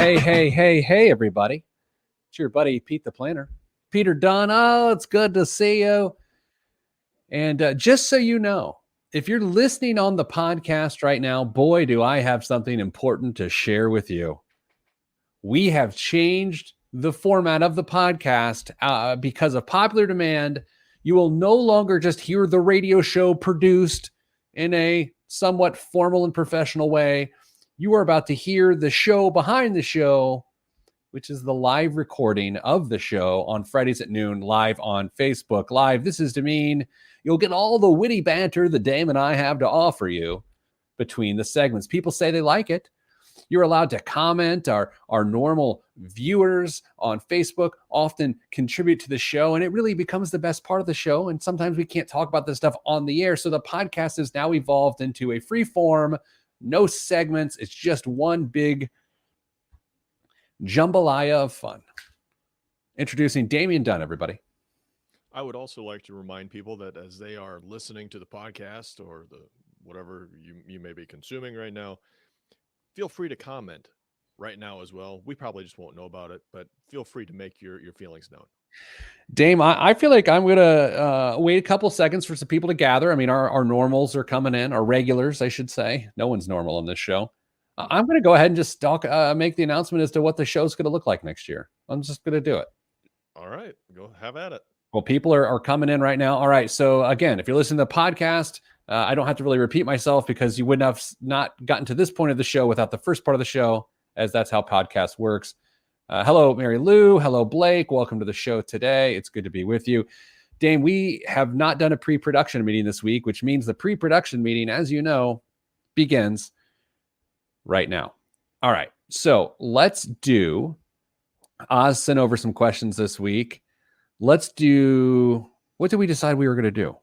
Hey, everybody. It's your buddy, Pete the Planner. Peter Dunn. Oh, it's good to see you. And just so you know, if you're listening on the podcast right now, boy, do I have something important to share with you. We have changed the format of the podcast because of popular demand. You will no longer just hear the radio show produced in a somewhat formal and professional way. You are about to hear the show behind the show, which is the live recording of the show on Fridays at noon, live on Facebook Live. This is Damian. You'll get all the witty banter that Dame and I have to offer you between the segments. People say they like it. You're allowed to comment. Our normal viewers on Facebook often contribute to the show, and it really becomes the best part of the show. And sometimes we can't talk about this stuff on the air. So the podcast has now evolved into a free form, no segments. It's just one big jambalaya of fun. Introducing Damian Dunn, everybody. I would also like to remind people that as they are listening to the podcast or the whatever you may be consuming right now, feel free to comment right now as well. We probably just won't know about it, but feel free to make your feelings known. Dame, I feel like I'm going to wait a couple seconds for some people to gather. I mean, our normals are coming in, our regulars, I should say. No one's normal on this show. I'm going to go ahead and just make the announcement as to what the show's going to look like next year. I'm just going to do it. All right, go have at it. Well, people are coming in right now. All right. So again, if you're listening to the podcast, I don't have to really repeat myself because you wouldn't have not gotten to this point of the show without the first part of the show, as that's how podcast works. Hello, Mary Lou. Hello, Blake. Welcome to the show today. It's good to be with you. Dame, we have not done a pre-production meeting this week, which means the pre-production meeting, as you know, begins right now. All right. So let's do, Oz sent over some questions this week. Let's do, what did we decide we were going to do?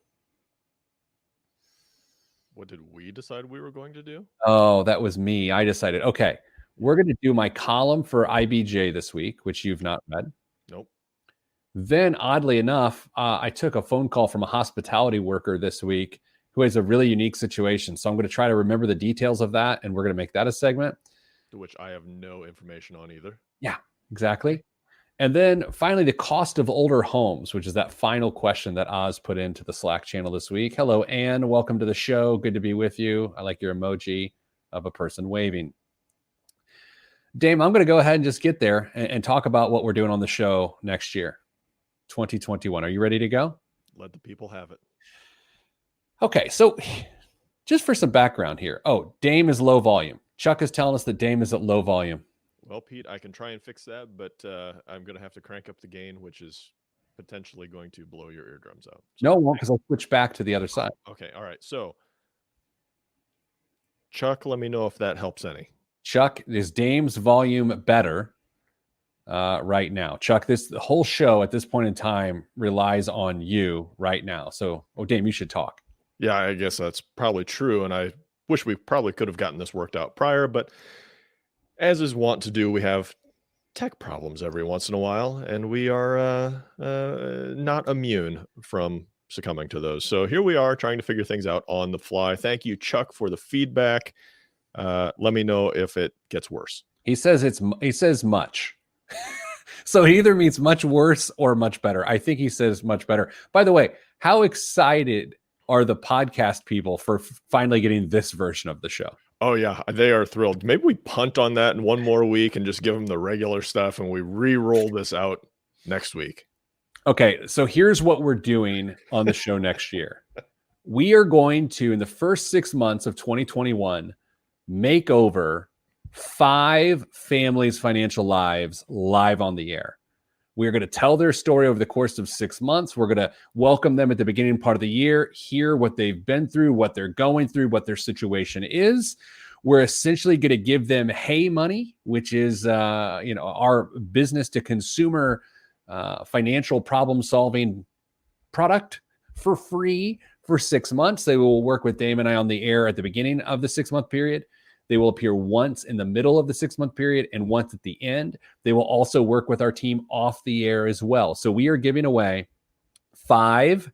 What did we decide we were going to do? Oh, that was me. I decided, okay, we're going to do my column for IBJ this week, which you've not read. Nope. Then, oddly enough, I took a phone call from a hospitality worker this week who has a really unique situation. So I'm going to try to remember the details of that, and we're going to make that a segment. To which I have no information on either. Yeah, exactly. And then finally, the cost of older homes, which is that final question that Oz put into the Slack channel this week. Hello, Anne. Welcome to the show. Good to be with you. I like your emoji of a person waving. Dame, I'm going to go ahead and just get there and talk about what we're doing on the show next year, 2021. Are you ready to go? Let the people have it. Okay, so just for some background here. Oh, Dame is low volume. Chuck is telling us that Dame is at low volume. Well, Pete, I can try and fix that, but I'm going to have to crank up the gain, which is potentially going to blow your eardrums out. So, no, it won't, because I'll switch back to the other side. Okay, all right. So, Chuck, let me know if that helps any. Chuck, is Dame's volume better right now? Chuck, the whole show at this point in time relies on you right now. So, Dame, you should talk. Yeah, I guess that's probably true, and I wish we probably could have gotten this worked out prior, but as is wont to do, we have tech problems every once in a while, and we are not immune from succumbing to those. So here we are trying to figure things out on the fly. Thank you, Chuck, for the feedback. Let me know if it gets worse. He says much. So he either means much worse or much better. I think he says much better. By the way, how excited are the podcast people for finally getting this version of the show? Oh, yeah, they are thrilled. Maybe we punt on that in one more week and just give them the regular stuff, and we re-roll this out next week. Okay, so here's what we're doing on the show next year. We are going to, in the first 6 months of 2021, make over 5 families' financial lives live on the air. We're going to tell their story over the course of 6 months. We're going to welcome them at the beginning part of the year, hear what they've been through, what they're going through, what their situation is. We're essentially going to give them Hey Money, which is our business to consumer financial problem solving product for free for 6 months. They will work with Dame and I on the air at the beginning of the 6 month period. They will appear once in the middle of the 6 month period and once at the end. They will also work with our team off the air as well. So we are giving away 5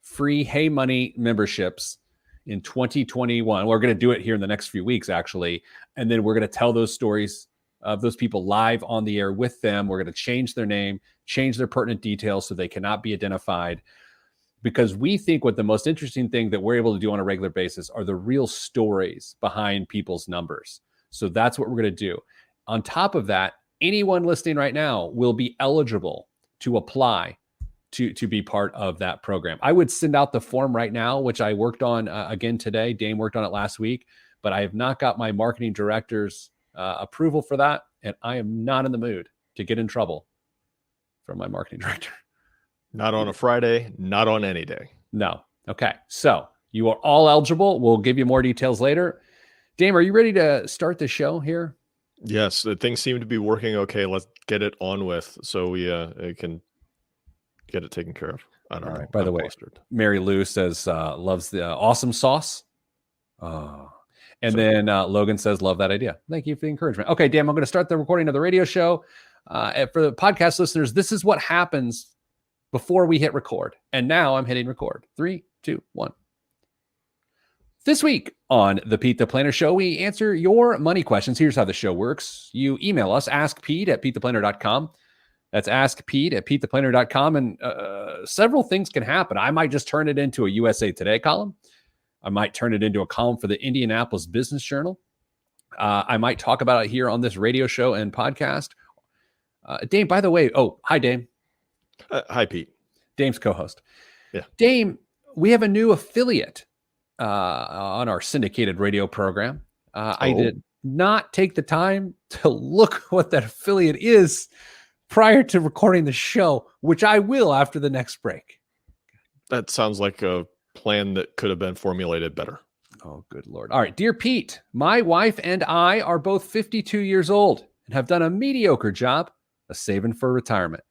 free Hey Money memberships in 2021. We're going to do it here in the next few weeks, actually. And then we're going to tell those stories of those people live on the air with them. We're going to change their name, change their pertinent details so they cannot be identified, because we think what the most interesting thing that we're able to do on a regular basis are the real stories behind people's numbers. So that's what we're going to do. On top of that, anyone listening right now will be eligible to apply to be part of that program. I would send out the form right now, which I worked on again today. Dame worked on it last week, but I have not got my marketing director's approval for that. And I am not in the mood to get in trouble from my marketing director. Not on a Friday, not on any day. No. Okay. So you are all eligible. We'll give you more details later. Dame, are you ready to start the show here? Yes, things seem to be working okay. Let's get it on with so we can get it taken care of. I don't know. By the way, Mary Lou says loves the awesome sauce. And then Logan says, love that idea. Thank you for the encouragement. Okay, Dame, I'm going to start the recording of the radio show. For the podcast listeners, this is what happens before we hit record. And now I'm hitting record. 3, 2, 1. This week on the Pete the Planner Show, we answer your money questions. Here's how the show works. You email us, askpete@petetheplanner.com. That's askpete@petetheplanner.com. And several things can happen. I might just turn it into a USA Today column. I might turn it into a column for the Indianapolis Business Journal. I might talk about it here on this radio show and podcast. Dame, by the way, hi, Dame. Hi, Pete. Dame's co-host. Yeah. Dame, we have a new affiliate on our syndicated radio program. I did not take the time to look what that affiliate is prior to recording the show, which I will after the next break. That sounds like a plan that could have been formulated better. Oh, good Lord. All right. Dear Pete, my wife and I are both 52 years old and have done a mediocre job of saving for retirement.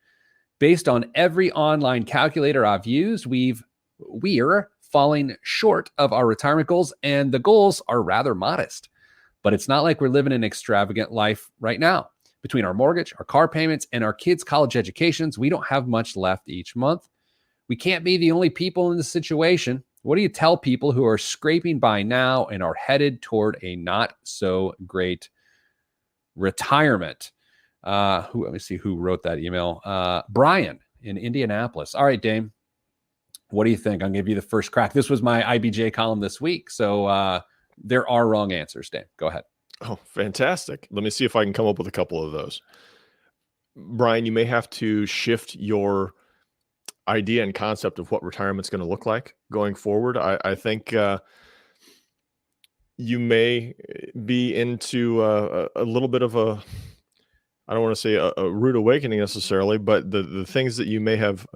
Based on every online calculator I've used, we're falling short of our retirement goals, and the goals are rather modest. But it's not like we're living an extravagant life right now. Between our mortgage, our car payments, and our kids' college educations, we don't have much left each month. We can't be the only people in this situation. What do you tell people who are scraping by now and are headed toward a not so great retirement? Let me see who wrote that email. Brian in Indianapolis. All right, Dame. What do you think? I'll give you the first crack. This was my IBJ column this week. So there are wrong answers, Dame. Go ahead. Oh, fantastic. Let me see if I can come up with a couple of those. Brian, you may have to shift your idea and concept of what retirement's going to look like going forward. I think you may be into a little bit of a, I don't want to say a rude awakening necessarily, but the things that you may have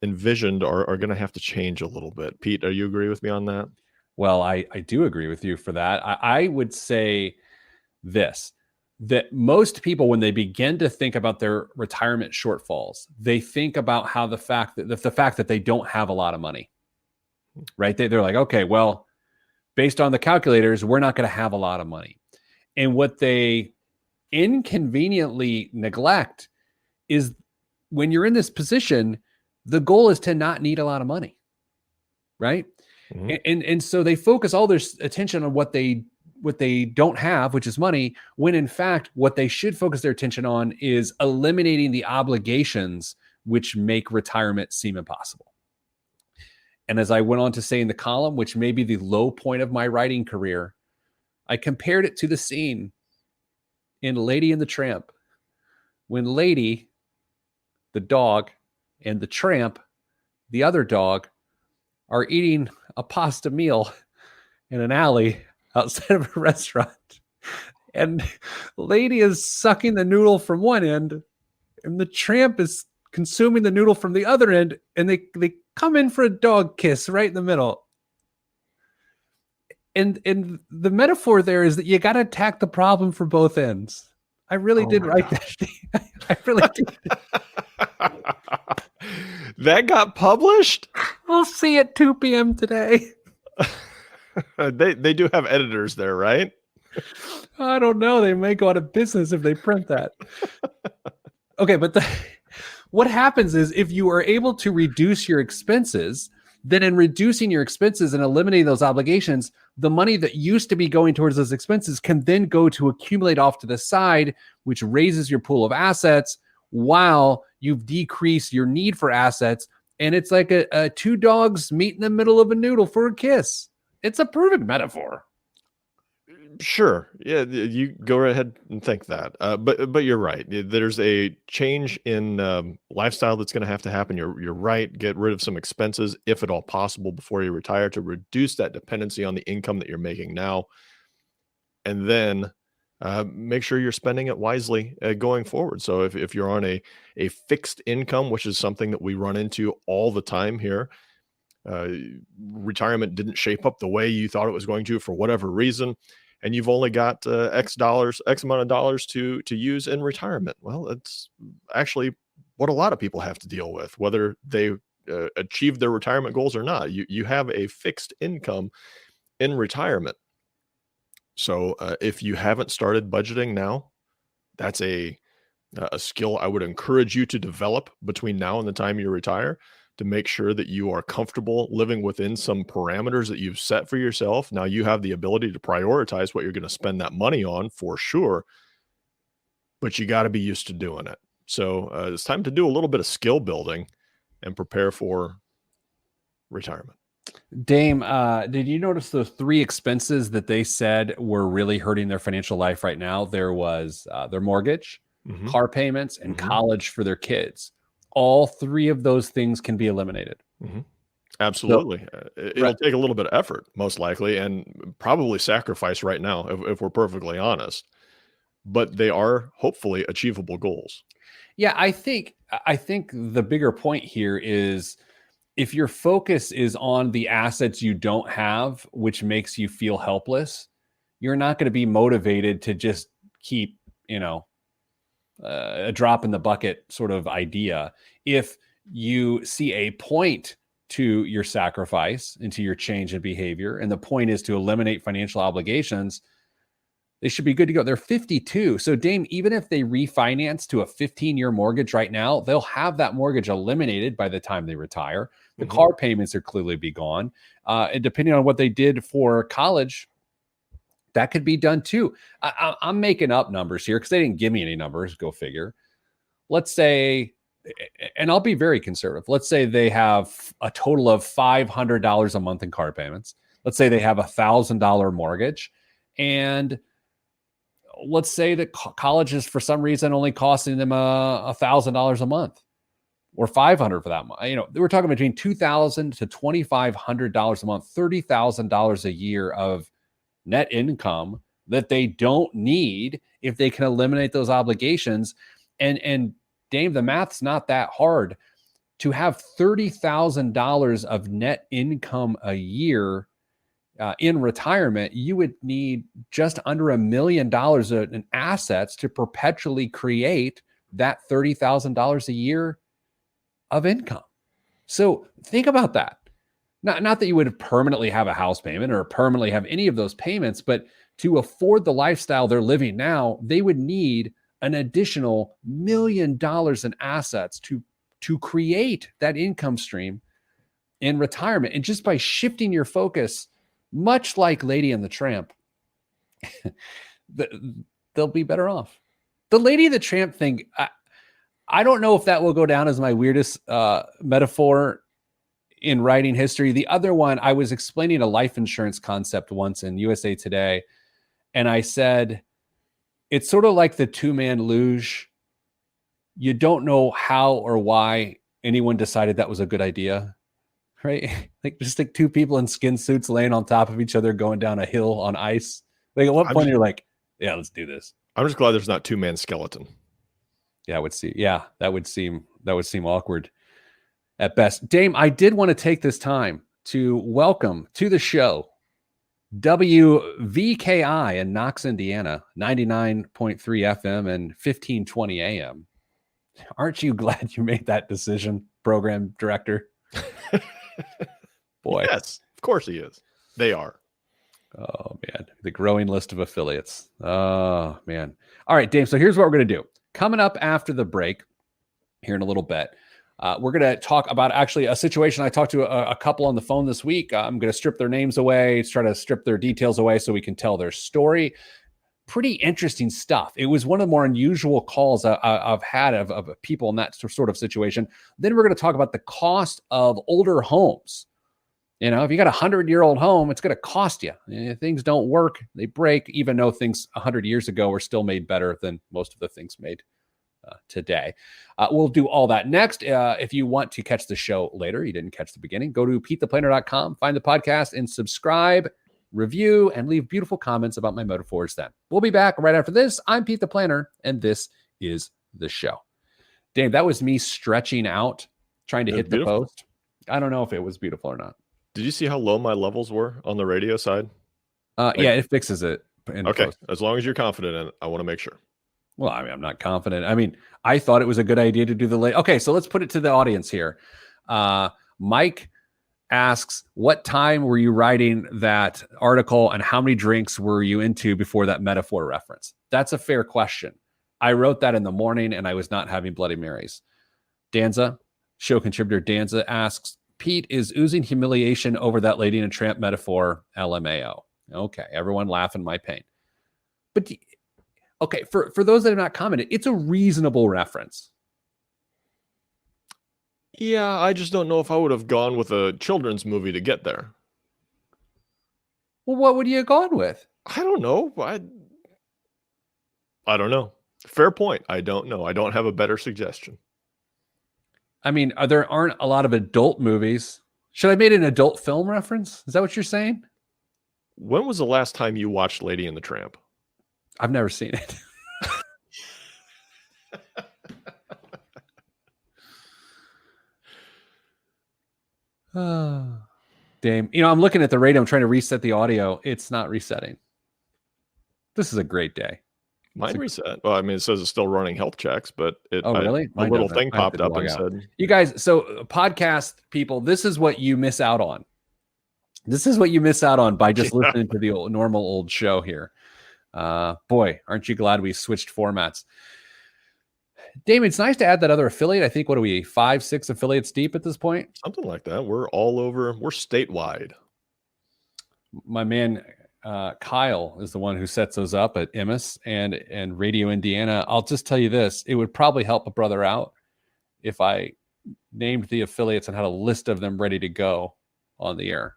envisioned are going to have to change a little bit. Pete, are you agree with me on that? Well, I do agree with you for that. I would say this, that most people, when they begin to think about their retirement shortfalls, they think about how the fact that they don't have a lot of money, right? They're like, okay, well, based on the calculators, we're not going to have a lot of money. And what they inconveniently neglect is when you're in this position, the goal is to not need a lot of money, right? Mm-hmm. And so they focus all their attention on what they don't have, which is money, when in fact, what they should focus their attention on is eliminating the obligations which make retirement seem impossible. And as I went on to say in the column, which may be the low point of my writing career, I compared it to the scene in Lady and the Tramp, when Lady, the dog, and the tramp, the other dog, are eating a pasta meal in an alley outside of a restaurant. And Lady is sucking the noodle from one end, and the tramp is consuming the noodle from the other end, and they come in for a dog kiss right in the middle. And the metaphor there is that you got to attack the problem from both ends. I really did write that. I really did. That got published? We'll see at 2 p.m. today. They do have editors there, right? I don't know. They may go out of business if they print that. Okay, but what happens is if you are able to reduce your expenses, then in reducing your expenses and eliminating those obligations, the money that used to be going towards those expenses can then go to accumulate off to the side, which raises your pool of assets while you've decreased your need for assets. And it's like a two dogs meet in the middle of a noodle for a kiss. It's a perfect metaphor. Sure. Yeah, you go right ahead and think that. But you're right. There's a change in lifestyle that's going to have to happen. You're right. Get rid of some expenses, if at all possible, before you retire, to reduce that dependency on the income that you're making now, and then make sure you're spending it wisely going forward. So if you're on a fixed income, which is something that we run into all the time here, retirement didn't shape up the way you thought it was going to for whatever reason, and you've only got X amount of dollars to use in retirement. Well, it's actually what a lot of people have to deal with, whether they achieve their retirement goals or not. You have a fixed income in retirement. So if you haven't started budgeting now, that's a skill I would encourage you to develop between now and the time you retire, to make sure that you are comfortable living within some parameters that you've set for yourself. Now you have the ability to prioritize what you're going to spend that money on, for sure, but you got to be used to doing it. So it's time to do a little bit of skill building and prepare for retirement. Dame, did you notice those three expenses that they said were really hurting their financial life right now? There was their mortgage, car payments, and college for their kids. All three of those things can be eliminated. Absolutely. So, it'll take a little bit of effort, most likely, and probably sacrifice right now, if we're perfectly honest. But they are hopefully achievable goals. Yeah, I think the bigger point here is, if your focus is on the assets you don't have, which makes you feel helpless, you're not going to be motivated to just keep, a drop in the bucket sort of idea. If you see a point to your sacrifice and to your change in behavior, and the point is to eliminate financial obligations, they should be good to go. They're 52. So Dame, even if they refinance to a 15-year mortgage right now, they'll have that mortgage eliminated by the time they retire. The car payments are clearly be gone. And depending on what they did for college, that could be done too. I'm making up numbers here because they didn't give me any numbers. Go figure. Let's say, and I'll be very conservative, let's say they have a total of $500 a month in car payments. Let's say they have $1,000 mortgage. And let's say that college is for some reason only costing them $1,000 a month, or $500 for that month. We're talking between $2,000 to $2,500 a month, $30,000 a year of net income that they don't need if they can eliminate those obligations. And Dave, the math's not that hard. To have $30,000 of net income a year in retirement, you would need just under $1 million in assets to perpetually create that $30,000 a year of income. So think about that. Not that you would permanently have a house payment or permanently have any of those payments, but to afford the lifestyle they're living now, they would need an additional $1 million in assets to create that income stream in retirement. And just by shifting your focus, much like Lady and the Tramp, they'll be better off. The Lady and the Tramp thing, I don't know if that will go down as my weirdest metaphor in writing history. The other one, I was explaining a life insurance concept once in USA Today, and I said, it's sort of like the two-man luge. You don't know how or why anyone decided that was a good idea, right? Like just like two people in skin suits laying on top of each other going down a hill on ice. Like at what point you're like, yeah, let's do this. I'm just glad there's not two-man skeleton. Yeah, that would seem awkward at best. Dame, I did want to take this time to welcome to the show WVKI in Knox, Indiana, 99.3 FM and 1520 AM. Aren't you glad you made that decision, program director? Boy. Yes, of course he is. They are. Oh, man. The growing list of affiliates. Oh, man. All right, Dame. So here's what we're going to do. Coming up after the break here in a little bit, We're going to talk about actually a situation. I talked to a couple on the phone this week. I'm going to strip their names away, try to strip their details away so we can tell their story. Pretty interesting stuff. It was one of the more unusual calls I've had of people in that sort of situation. Then we're going to talk about the cost of older homes. If you got a 100-year-old home, it's going to cost you. Things don't work. They break, even though things 100 years ago were still made better than most of the things made today. We'll do all that next. If you want to catch the show later, you didn't catch the beginning, go to PeteThePlanner.com, find the podcast, and subscribe, review, and leave beautiful comments about my metaphors then. We'll be back right after this. I'm Pete the Planner, and this is the show. Dave, that was me stretching out, trying to hit the post. I don't know if it was beautiful or not. Did you see how low my levels were on the radio side? Yeah, it fixes it. Okay, as long as you're confident in it, I want to make sure. Well, I'm not confident. I thought it was a good idea to do the late. Okay, so let's put it to the audience here. Mike asks, what time were you writing that article and how many drinks were you into before that metaphor reference? That's a fair question. I wrote that in the morning and I was not having Bloody Marys. Danza, show contributor Danza asks, Pete is oozing humiliation over that Lady in a Tramp metaphor, LMAO. Okay, everyone laughing my pain. But okay, for those that have not commented, it's a reasonable reference. Yeah, I just don't know if I would have gone with a children's movie to get there. Well, what would you have gone with? I don't know. I don't know. Fair point. I don't know. I don't have a better suggestion. There aren't a lot of adult movies. Should I made an adult film reference? Is that what you're saying? When was the last time you watched Lady and the Tramp? I've never seen it. Damn. I'm looking at the radio. I'm trying to reset the audio. It's not resetting. This is a great day. Mine reset. Well, it says it's still running health checks, but really? A little thing popped up and said, you guys, so podcast people, this is what you miss out on. This is what you miss out on by just listening to the normal old show here. Boy, aren't you glad we switched formats? Damian, it's nice to add that other affiliate. I think, what are we, 5, 6 affiliates deep at this point? Something like that. We're all over. We're statewide. My man, Kyle, is the one who sets those up at Emmis and Radio Indiana. I'll just tell you this. It would probably help a brother out if I named the affiliates and had a list of them ready to go on the air.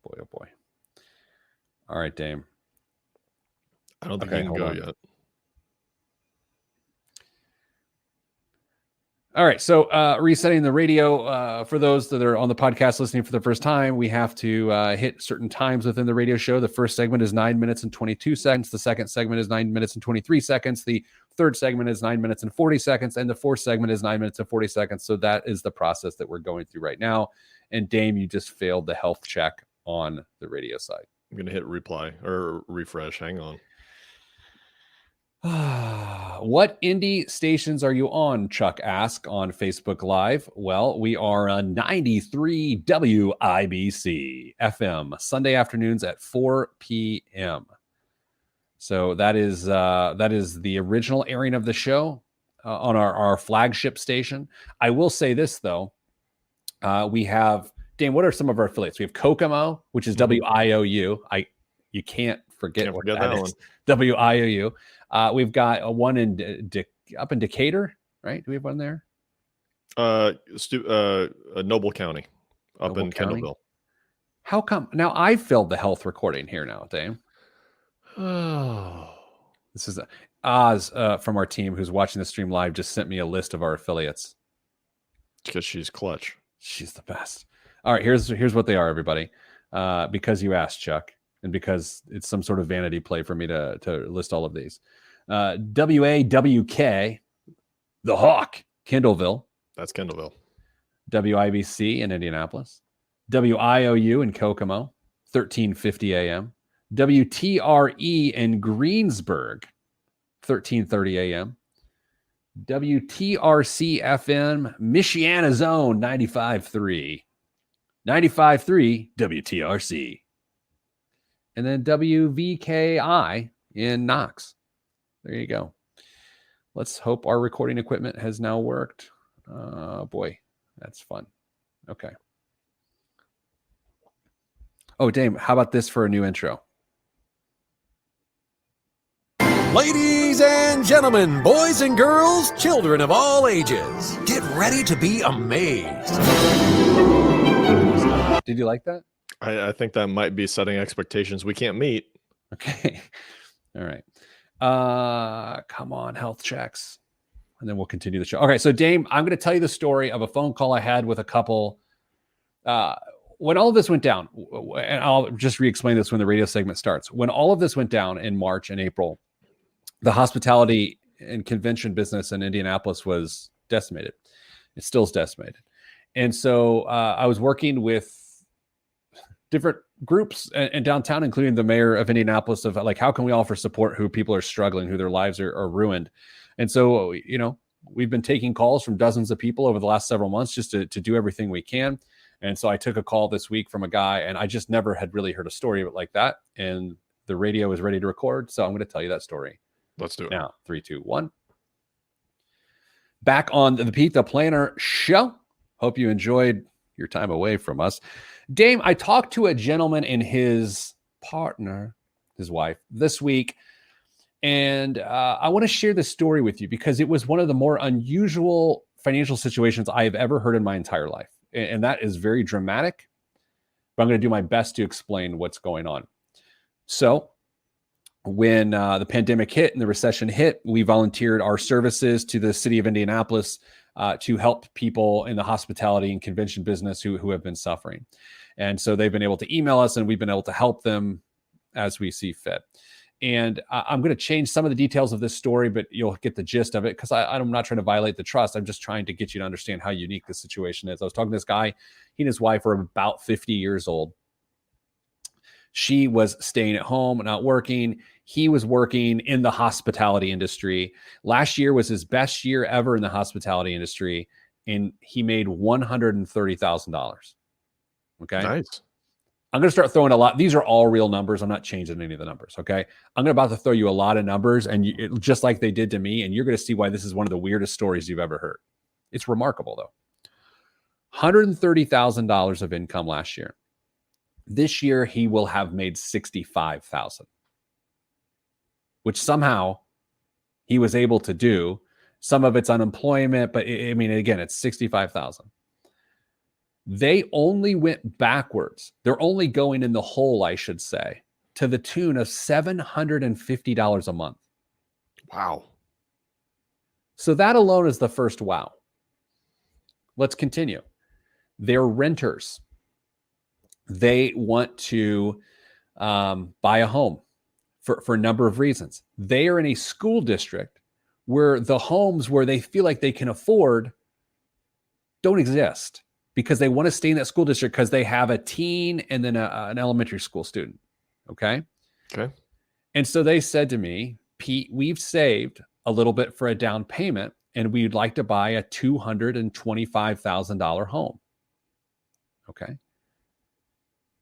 Boy, oh boy. All right, Dame. I don't think you can go yet. All right, so resetting the radio. For those that are on the podcast listening for the first time, we have to hit certain times within the radio show. The first segment is 9 minutes and 22 seconds. The second segment is 9 minutes and 23 seconds. The third segment is 9 minutes and 40 seconds. And the fourth segment is 9 minutes and 40 seconds. So that is the process that we're going through right now. And Dame, you just failed the health check on the radio side. I'm going to hit reply or refresh. Hang on. What indie stations are you on? Chuck asked on Facebook Live. Well, we are on 93 WIBC FM Sunday afternoons at 4 p.m. So that is the original airing of the show on our flagship station. I will say this though, we have, Dan, what are some of our affiliates? We have Kokomo, which is WIOU. You can't forget what that is. One. WIOU. We've got one up in Decatur, right? Do we have one there? Noble County, up in Kendallville. How come? Now I filled the health recording here now, Dame. Oh, this is Oz from our team who's watching the stream live. Just sent me a list of our affiliates. Because she's clutch. She's the best. All right, here's what they are, everybody. Because you asked, Chuck. And because it's some sort of vanity play for me to list all of these. WAWK, The Hawk, Kendallville. That's Kendallville. WIBC in Indianapolis. WIOU in Kokomo, 1350 a.m. WTRE in Greensburg, 1330 a.m. WTRC FM, Michiana Zone, 95.3. 95.3 WTRC. And then WVKI in Knox. There you go. Let's hope our recording equipment has now worked. Boy, that's fun. Okay. Oh, Dame, how about this for a new intro? Ladies and gentlemen, boys and girls, children of all ages, get ready to be amazed. Did you like that? I think that might be setting expectations we can't meet. Okay. All right. Come on, health checks. And then we'll continue the show. Okay, so Dame, I'm going to tell you the story of a phone call I had with a couple. When all of this went down, and I'll just re-explain this when the radio segment starts. When all of this went down in March and April, the hospitality and convention business in Indianapolis was decimated. It still is decimated. And so I was working with different groups in downtown, including the mayor of Indianapolis, of like, how can we offer support who people are struggling, who their lives are ruined. And so, we've been taking calls from dozens of people over the last several months just to do everything we can. And so I took a call this week from a guy, and I just never had really heard a story like that. And the radio is ready to record. So I'm going to tell you that story. Let's do it. Now, 3, 2, 1. Back on the Pete the Planner show. Hope you enjoyed your time away from us. Dame, I talked to a gentleman and his partner, his wife, this week. And I want to share this story with you because it was one of the more unusual financial situations I have ever heard in my entire life. And that is very dramatic. But I'm going to do my best to explain what's going on. So, when the pandemic hit and the recession hit, we volunteered our services to the city of Indianapolis to help people in the hospitality and convention business who have been suffering. And so they've been able to email us, and we've been able to help them as we see fit. And I'm going to change some of the details of this story, but you'll get the gist of it because I'm not trying to violate the trust. I'm just trying to get you to understand how unique this situation is. I was talking to this guy. He and his wife are about 50 years old. She was staying at home, not working. He was working in the hospitality industry. Last year was his best year ever in the hospitality industry, and he made $130,000. Okay. Nice. I'm going to start throwing a lot. These are all real numbers. I'm not changing any of the numbers. Okay. I'm about to throw you a lot of numbers, and just like they did to me, and you're going to see why this is one of the weirdest stories you've ever heard. It's remarkable though. $130,000 of income last year. This year, he will have made $65,000, which somehow he was able to do. Some of it's unemployment, but I mean, again, it's $65,000. They only went backwards. They're only going in the hole, I should say, to the tune of $750 a month. Wow. So that alone is the first wow. Let's continue. They're renters. They want to buy a home for a number of reasons. They are in a school district where the homes where they feel like they can afford don't exist because they want to stay in that school district because they have a teen and then an elementary school student. Okay. Okay. And so they said to me, Pete, we've saved a little bit for a down payment, and we'd like to buy a $225,000 home. Okay.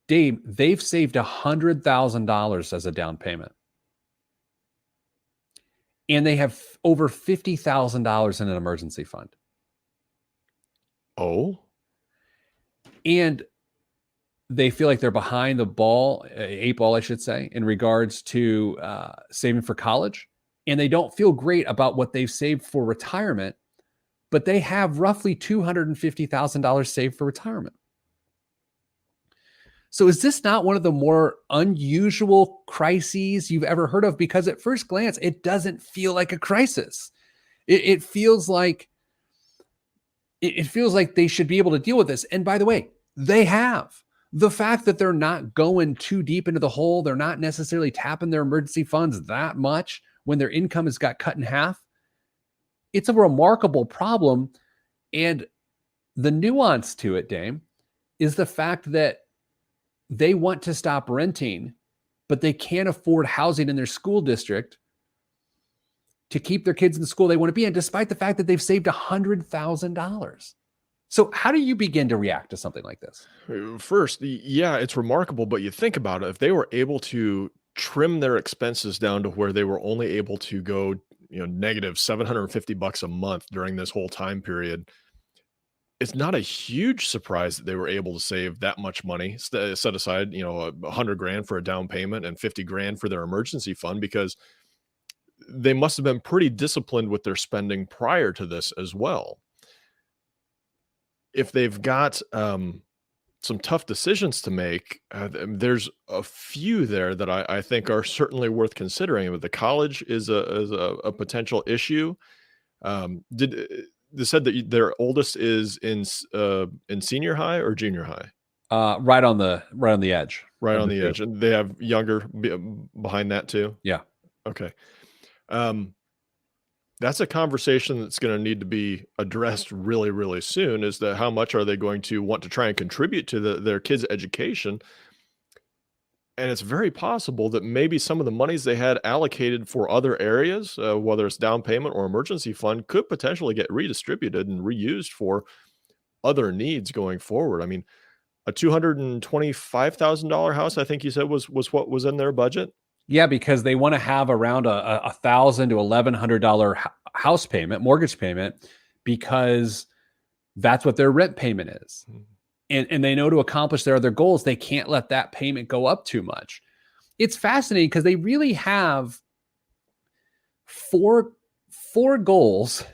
Dave, they've saved $100,000 as a down payment. And they have over $50,000 in an emergency fund. Oh. And they feel like they're behind the ball, 8 ball, I should say, in regards to saving for college. And they don't feel great about what they've saved for retirement, but they have roughly $250,000 saved for retirement. So is this not one of the more unusual crises you've ever heard of? Because at first glance, it doesn't feel like a crisis. It feels like they should be able to deal with this. And by the way, they have. The fact that they're not going too deep into the hole, they're not necessarily tapping their emergency funds that much when their income has got cut in half. It's a remarkable problem. And the nuance to it, Dame, is the fact that they want to stop renting, but they can't afford housing in their school district to keep their kids in the school they want to be in, despite the fact that they've saved $100,000. So how do you begin to react to something like this? First, yeah, it's remarkable, but you think about it, if they were able to trim their expenses down to where they were only able to go negative $750 a month during this whole time period. It's not a huge surprise that they were able to save that much money, set aside, $100,000 for a down payment and $50,000 for their emergency fund, because they must have been pretty disciplined with their spending prior to this as well. If they've got some tough decisions to make, there's a few there that I think are certainly worth considering. But the college is a potential issue. They said that their oldest is in senior high or junior high? Right on the edge. Right on the edge. And they have younger behind that too? Yeah. Okay. That's a conversation that's going to need to be addressed really, really soon, is that how much are they going to want to try and contribute to their kids' education? And it's very possible that maybe some of the monies they had allocated for other areas, whether it's down payment or emergency fund, could potentially get redistributed and reused for other needs going forward. I mean, a $225,000 house, I think you said was what was in their budget. Yeah, because they want to have around a $1,000 to $1,100 house payment, mortgage payment, because that's what their rent payment is. Mm-hmm. And they know to accomplish their other goals, they can't let that payment go up too much. It's fascinating because they really have four goals,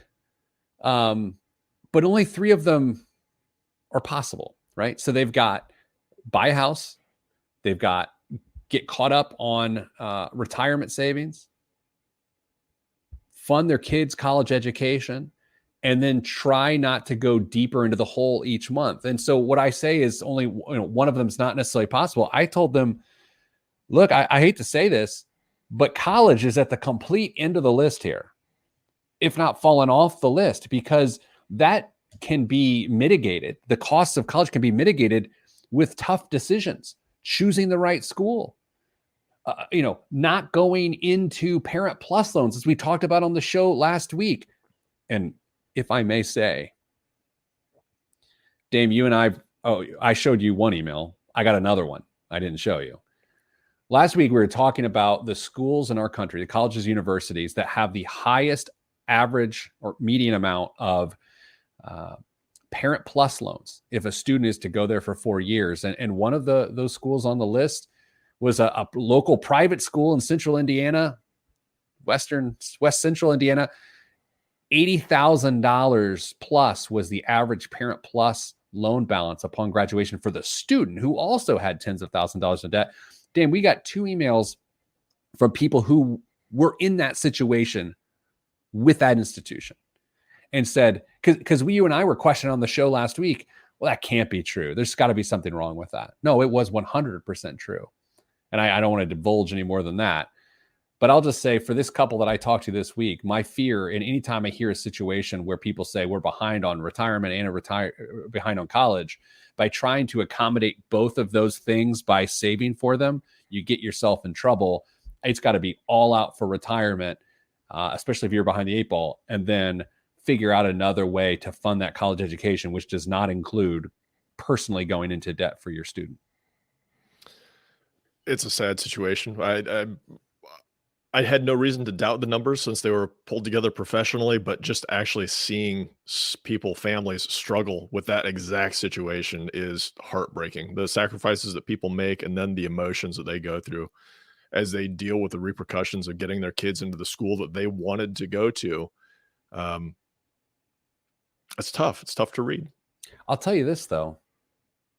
but only 3 of them are possible, right? So they've got buy a house, they've got get caught up on retirement savings, fund their kids' college education, and then try not to go deeper into the hole each month. And so what I say is only one of them is not necessarily possible. I told them, look, I hate to say this, but college is at the complete end of the list here, if not fallen off the list, because that can be mitigated. The costs of college can be mitigated with tough decisions, choosing the right school, not going into Parent Plus loans, as we talked about on the show last week. And if I may say, Dame, you and I showed you one email. I got another one I didn't show you. Last week, we were talking about the schools in our country, the colleges, universities that have the highest average or median amount of Parent Plus loans if a student is to go there for 4 years. And one of those schools on the list was a local private school in central Indiana, West Central Indiana. $80,000 plus was the average Parent Plus loan balance upon graduation for the student, who also had tens of thousands of dollars in debt. Dan, we got 2 emails from people who were in that situation with that institution and said, because you and I were questioning on the show last week, well, that can't be true. There's got to be something wrong with that. No, it was 100% true. And I don't want to divulge any more than that. But I'll just say, for this couple that I talked to this week, my fear, and anytime I hear a situation where people say we're behind on retirement and behind on college, by trying to accommodate both of those things by saving for them, you get yourself in trouble. It's got to be all out for retirement, especially if you're behind the 8 ball, and then figure out another way to fund that college education, which does not include personally going into debt for your student. It's a sad situation. I had no reason to doubt the numbers since they were pulled together professionally, but just actually seeing families struggle with that exact situation is heartbreaking. The sacrifices that people make and then the emotions that they go through as they deal with the repercussions of getting their kids into the school that they wanted to go to. It's tough. It's tough to read. I'll tell you this, though,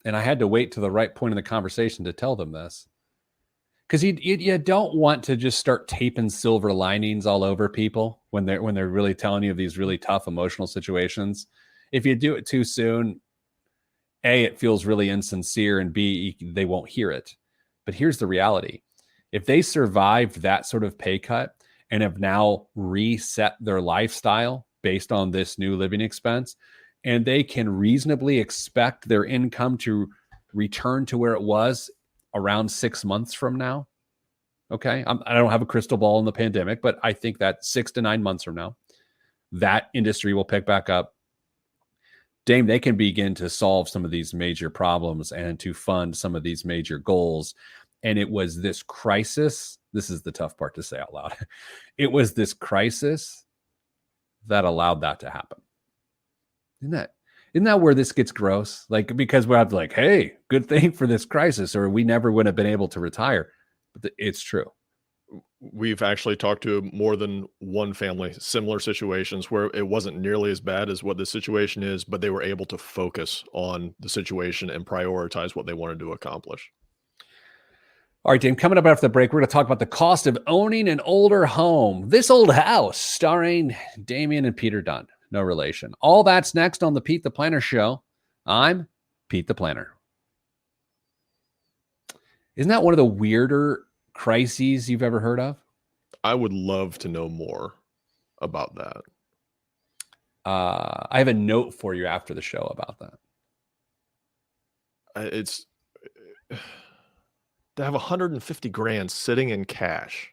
and I had to wait to the right point in the conversation to tell them this. Because you don't want to just start taping silver linings all over people when they're really telling you of these really tough emotional situations. If you do it too soon, A, it feels really insincere, and B, they won't hear it. But here's the reality. If they survived that sort of pay cut and have now reset their lifestyle based on this new living expense, and they can reasonably expect their income to return to where it was around 6 months from now. Okay. I don't have a crystal ball in the pandemic, but I think that 6 to 9 months from now, that industry will pick back up. Dame, they can begin to solve some of these major problems and to fund some of these major goals. And it was this crisis This is the tough part to say out loud. It was this crisis that allowed that to happen. Isn't that where this gets gross? Like, because we're like, hey, good thing for this crisis, or we never would have been able to retire. But it's true. We've actually talked to more than one family, similar situations where it wasn't nearly as bad as what the situation is, but they were able to focus on the situation and prioritize what they wanted to accomplish. All right, Dame, coming up after the break, we're going to talk about the cost of owning an older home. This Old House, starring Damian and Peter Dunn. No relation. All that's next on the Pete the Planner Show. I'm Pete the Planner. Isn't that one of the weirder crises you've ever heard of? I would love to know more about that. I have a note for you after the show about that. It's to have 150 grand sitting in cash.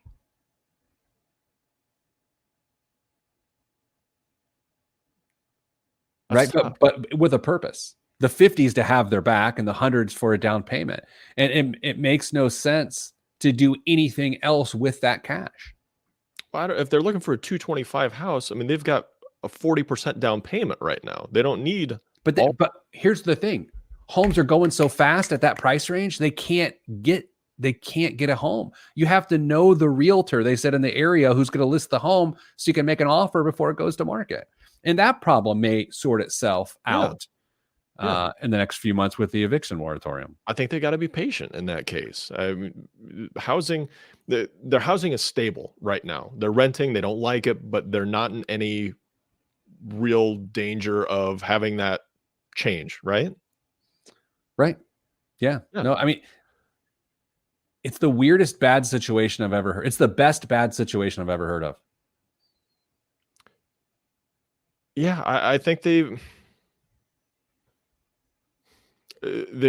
Right, but with a purpose. The 50s to have their back and the hundreds for a down payment. And it makes no sense to do anything else with that cash. Well, if they're looking for a 225 house, I mean, they've got a 40% down payment right now. They don't need. But here's the thing: homes are going so fast at that price range, they can't get a home. You have to know the realtor, they said, in the area who's going to list the home so you can make an offer before it goes to market. And that problem may sort itself out in the next few months with the eviction moratorium. I think they got to be patient in that case. I mean, their housing is stable right now. They're renting. They don't like it, but they're not in any real danger of having that change, right? Right. Yeah. No, I mean, it's the weirdest bad situation I've ever heard. It's the best bad situation I've ever heard of. Yeah, I think they've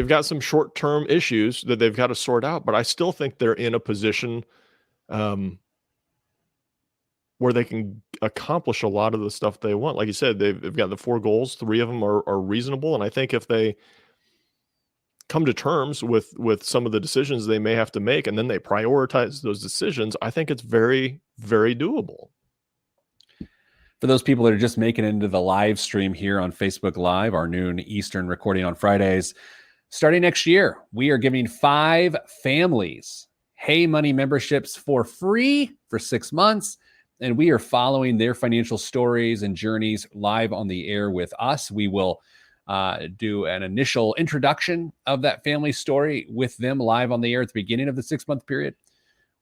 got some short-term issues that they've got to sort out, but I still think they're in a position where they can accomplish a lot of the stuff they want. Like you said, they've got the 4 goals. 3 of them are reasonable, and I think if they come to terms with some of the decisions they may have to make, and then they prioritize those decisions, I think it's very, very doable. For those people that are just making it into the live stream here on Facebook Live, our noon Eastern recording on Fridays, starting next year, we are giving 5 families Hey Money memberships for free for 6 months. And we are following their financial stories and journeys live on the air with us. We will do an initial introduction of that family story with them live on the air at the beginning of the 6-month period.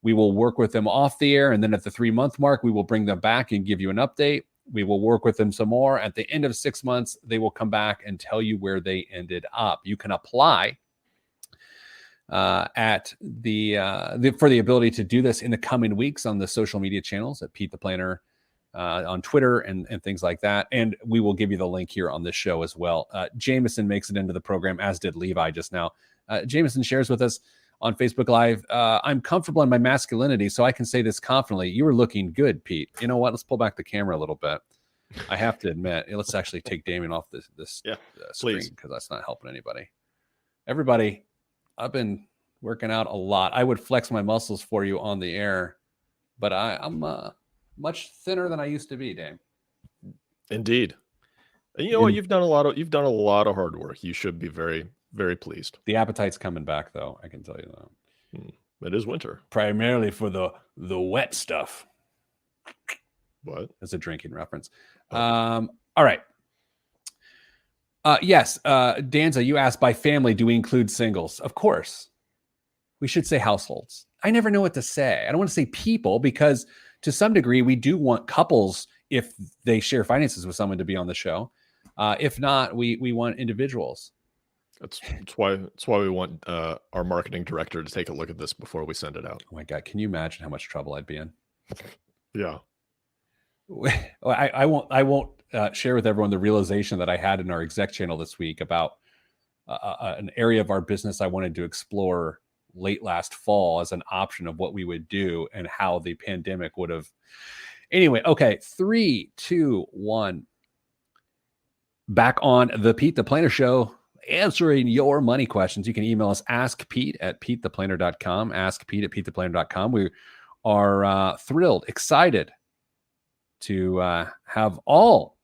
We will work with them off the air, and then at the 3-month mark, we will bring them back and give you an update. We will work with them some more. At the end of 6 months, they will come back and tell you where they ended up. You can apply at for the ability to do this in the coming weeks on the social media channels at Pete the Planner on Twitter and things like that. And we will give you the link here on this show as well. Jameson makes it into the program, as did Levi just now. Jameson shares with us on Facebook Live, I'm comfortable in my masculinity, so I can say this confidently. You were looking good, Pete. You know what? Let's pull back the camera a little bit. I have to admit, let's actually take Damian off this screen, because that's not helping anybody. Everybody, I've been working out a lot. I would flex my muscles for you on the air, but I'm much thinner than I used to be, Dame. Indeed. And you know what? You've done a lot of hard work. You should be very, very pleased. The appetite's coming back, though. I can tell you that. It is winter. Primarily for the wet stuff. What? That's a drinking reference. All right. Yes. Danza, you asked, by family, do we include singles? Of course. We should say households. I never know what to say. I don't want to say people, because to some degree, we do want couples, if they share finances with someone, to be on the show. If not, we want individuals. That's why we want our marketing director to take a look at this before we send it out. Oh my God. Can you imagine how much trouble I'd be in? Yeah. I won't share with everyone the realization that I had in our exec channel this week about an area of our business I wanted to explore late last fall as an option of what we would do and how the pandemic would have. Anyway, okay. 3, 2, 1. Back on the Pete the Planner Show, answering your money questions. You can email us, askpete@petetheplanner.com, askpete@petetheplanner.com. are thrilled, excited to have all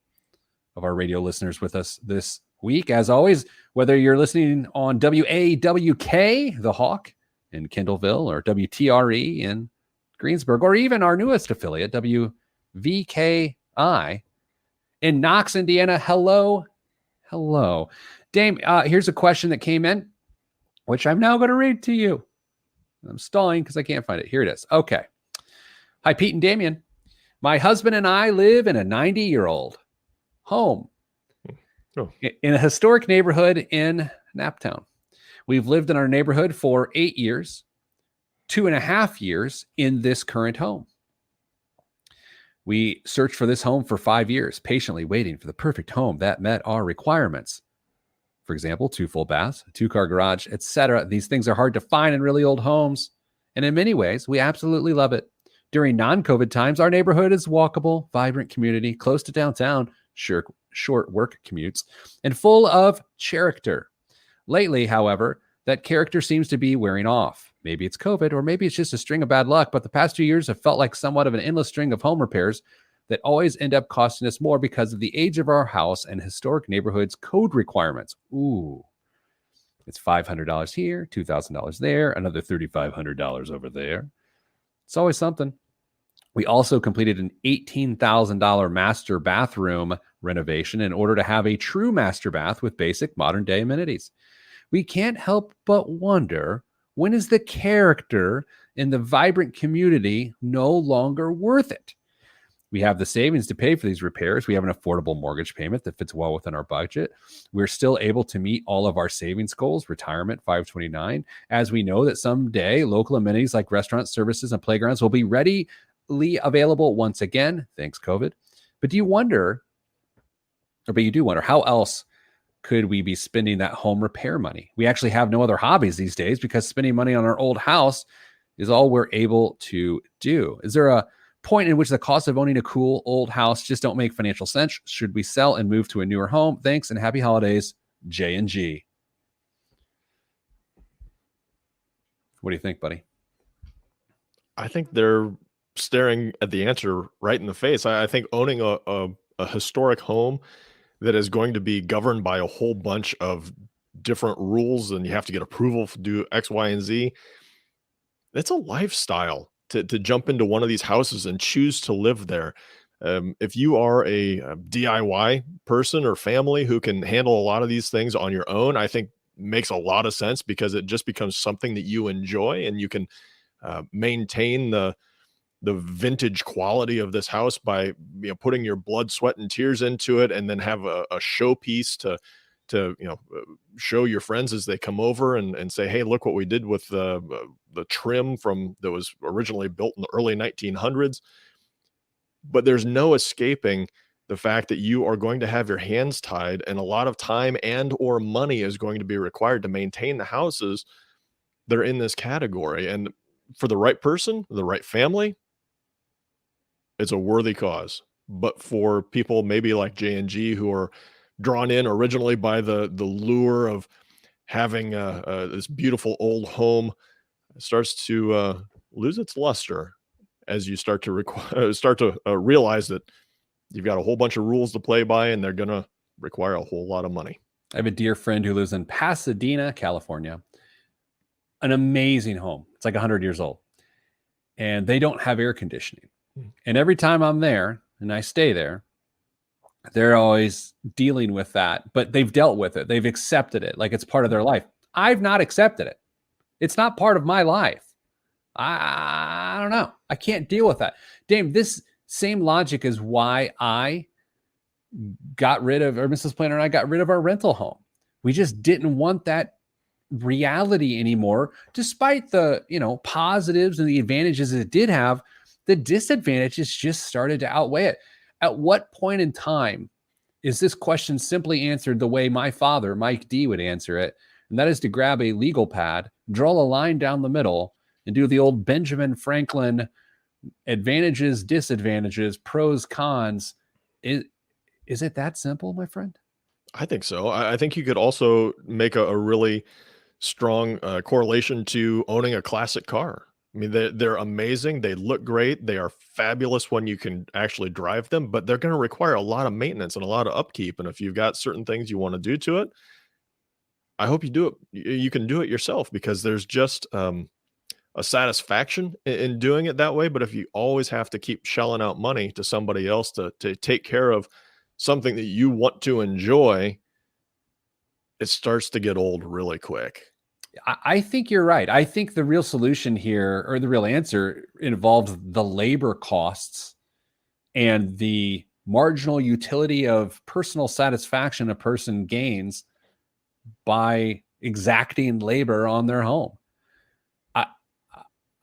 of our radio listeners with us this week. As always, whether you're listening on WAWK, The Hawk in Kendallville, or WTRE in Greensburg, or even our newest affiliate, WVKI in Knox, Indiana. Hello. Dame, here's a question that came in, which I'm now going to read to you. I'm stalling because I can't find it. Here it is. Okay. Hi, Pete and Damian. My husband and I live in a 90-year-old home in a historic neighborhood in Naptown. We've lived in our neighborhood for 8 years, 2.5 years in this current home. We searched for this home for 5 years, patiently waiting for the perfect home that met our requirements. For example, 2 full baths, a 2-car garage, etc. These things are hard to find in really old homes. And in many ways, we absolutely love it. During non-COVID times, our neighborhood is walkable, vibrant community, close to downtown, short work commutes, and full of character. Lately, however, that character seems to be wearing off. Maybe it's COVID, or maybe it's just a string of bad luck, but the past 2 years have felt like somewhat of an endless string of home repairs that always end up costing us more because of the age of our house and historic neighborhoods code requirements. Ooh, it's $500 here, $2,000 there, another $3,500 over there. It's always something. We also completed an $18,000 master bathroom renovation in order to have a true master bath with basic modern day amenities. We can't help but wonder, when is the character in the vibrant community no longer worth it? We have the savings to pay for these repairs. We have an affordable mortgage payment that fits well within our budget. We're still able to meet all of our savings goals, retirement, 529, as we know that someday local amenities like restaurants, services, and playgrounds will be readily available once again, thanks COVID. But you do wonder, how else could we be spending that home repair money? We actually have no other hobbies these days because spending money on our old house is all we're able to do. Is there a point in which the cost of owning a cool old house just don't make financial sense? Should we sell and move to a newer home? Thanks and happy holidays, J&G. What do you think, buddy? I think they're staring at the answer right in the face. I think owning a historic home that is going to be governed by a whole bunch of different rules, and you have to get approval to do X, Y, and Z. It's a lifestyle to jump into one of these houses and choose to live there. If you are a DIY person or family who can handle a lot of these things on your own, I think makes a lot of sense, because it just becomes something that you enjoy, and you can maintain the vintage quality of this house by putting your blood, sweat, and tears into it, and then have a showpiece to show your friends as they come over and say, hey, look what we did with the trim that was originally built in the early 1900s. But there's no escaping the fact that you are going to have your hands tied, and a lot of time and or money is going to be required to maintain the houses that are in this category. And for the right person, the right family, it's a worthy cause. But for people maybe like J&G, who are drawn in originally by the lure of having this beautiful old home, it starts to lose its luster as you start to realize that you've got a whole bunch of rules to play by, and they're going to require a whole lot of money. I have a dear friend who lives in Pasadena, California. An amazing home. It's like 100 years old. And they don't have air conditioning. And every time I'm there and I stay there, they're always dealing with that. But they've dealt with it. They've accepted it like it's part of their life. I've not accepted it. It's not part of my life. I don't know. I can't deal with that. Dame, this same logic is why I got rid of, or Mrs. Planner and I got rid of our rental home. We just didn't want that reality anymore, despite the positives and the advantages it did have. The disadvantages just started to outweigh it. At what point in time is this question simply answered the way my father, Mike D, would answer it? And that is to grab a legal pad, draw a line down the middle, and do the old Benjamin Franklin advantages, disadvantages, pros, cons. Is it that simple, my friend? I think so. I think you could also make a really strong correlation to owning a classic car. I mean, they're amazing. They look great. They are fabulous when you can actually drive them, but they're going to require a lot of maintenance and a lot of upkeep. And if you've got certain things you want to do to it, I hope you do it. You can do it yourself, because there's just a satisfaction in doing it that way. But if you always have to keep shelling out money to somebody else to take care of something that you want to enjoy, it starts to get old really quick. I think you're right. I think the real solution here, or the real answer, involves the labor costs and the marginal utility of personal satisfaction a person gains by exacting labor on their home.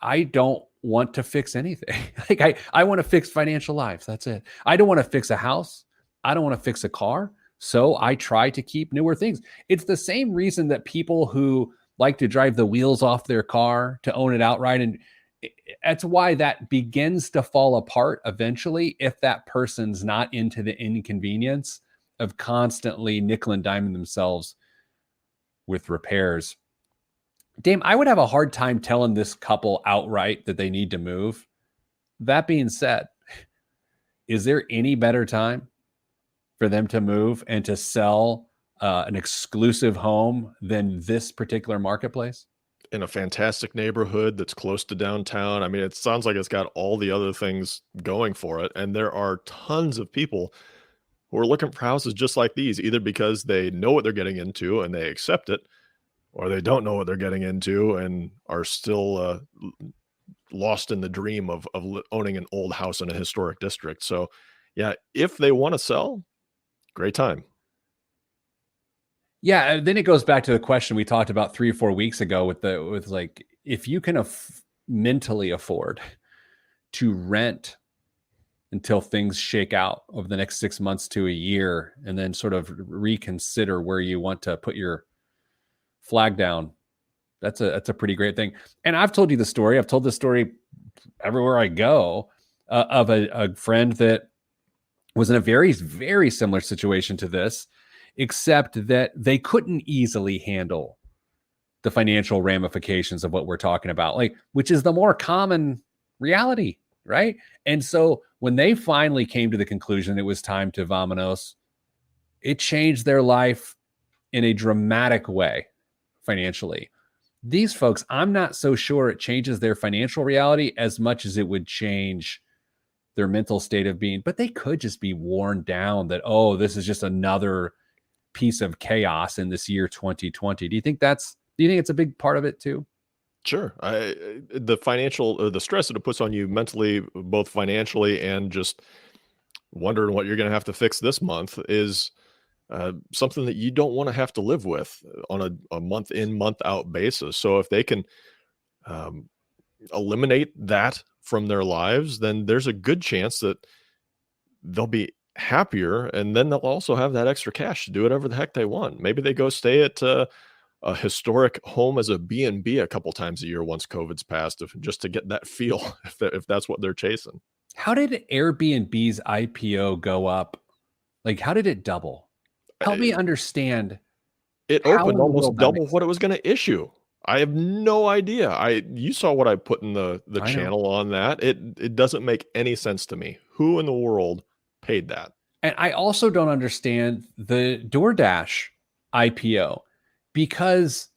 I don't want to fix anything. Like I want to fix financial lives. That's it. I don't want to fix a house. I don't want to fix a car. So I try to keep newer things. It's the same reason that people who like to drive the wheels off their car to own it outright. And that's why that begins to fall apart eventually if that person's not into the inconvenience of constantly nickel and diming themselves with repairs. Dame, I would have a hard time telling this couple outright that they need to move. That being said, is there any better time for them to move and to sell an exclusive home than this particular marketplace? In a fantastic neighborhood that's close to downtown. I mean, it sounds like it's got all the other things going for it. And there are tons of people who are looking for houses just like these, either because they know what they're getting into and they accept it, or they don't know what they're getting into and are still lost in the dream of owning an old house in a historic district. So yeah, if they want to sell, great time. Yeah, then it goes back to the question we talked about 3 or 4 weeks ago with like, if you can mentally afford to rent until things shake out over the next 6 months to a year, and then sort of reconsider where you want to put your flag down, that's a pretty great thing. And I've told you the story. I've told this story everywhere I go of a friend that was in a very, very similar situation to this, except that they couldn't easily handle the financial ramifications of what we're talking about, like, which is the more common reality, right? And so when they finally came to the conclusion it was time to vamonos, it changed their life in a dramatic way financially. These folks, I'm not so sure it changes their financial reality as much as it would change their mental state of being, but they could just be worn down that, oh, this is just another piece of chaos in this year 2020. Do you think it's a big part of it too? Sure. The financial, the stress that it puts on you mentally, both financially and just wondering what you're going to have to fix this month, is something that you don't want to have to live with on a month in, month out basis. So if they can eliminate that from their lives, then there's a good chance that they'll be happier, and then they'll also have that extra cash to do whatever the heck they want. Maybe they go stay at a historic home as a B&B a couple times a year once COVID's passed, just to get that feel, if that's what they're chasing. How did Airbnb's IPO go up? Like, how did it double? Help me understand. It opened almost double what it was going to issue. I have no idea. You saw what I put in the channel on that. It doesn't make any sense to me. Who in the world paid that? And I also don't understand the DoorDash IPO, because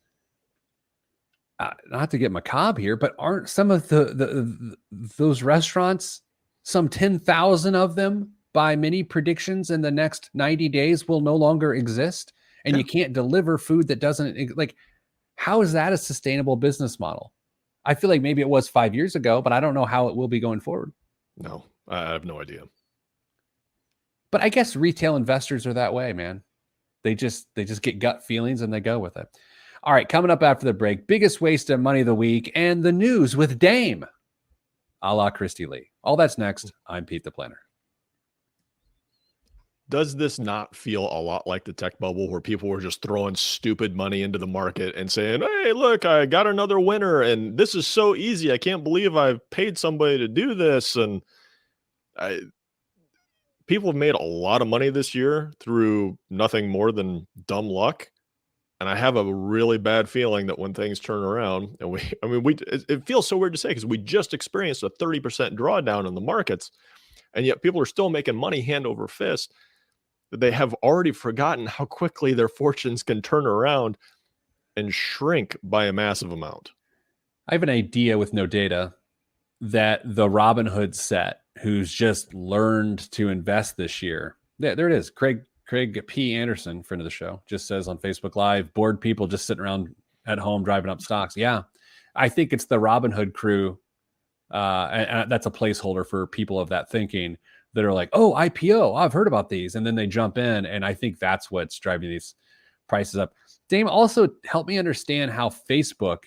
not to get macabre here, but aren't some of those restaurants, some 10,000 of them by many predictions in the next 90 days will no longer exist, and you can't deliver food that doesn't, like, how is that a sustainable business model? I feel like maybe it was 5 years ago, but I don't know how it will be going forward. No, I have no idea. But I guess retail investors are that way, man. They just get gut feelings and they go with it. All right, coming up after the break, biggest waste of money of the week and the news with Dame, a la Christy Lee. All that's next. I'm Pete the Planner. Does this not feel a lot like the tech bubble, where people were just throwing stupid money into the market and saying, hey, look, I got another winner and this is so easy. I can't believe I've paid somebody to do this. And people have made a lot of money this year through nothing more than dumb luck. And I have a really bad feeling that when things turn around, and it feels so weird to say because we just experienced a 30% drawdown in the markets, and yet people are still making money hand over fist. They have already forgotten how quickly their fortunes can turn around and shrink by a massive amount. I have an idea with no data that the Robinhood set, who's just learned to invest this year, there it is. Craig P. Anderson, friend of the show, just says on Facebook Live, bored people just sitting around at home driving up stocks. Yeah, I think it's the Robinhood crew. And that's a placeholder for people of that thinking that are like, oh, IPO, I've heard about these. And then they jump in. And I think that's what's driving these prices up. Dame, also help me understand how Facebook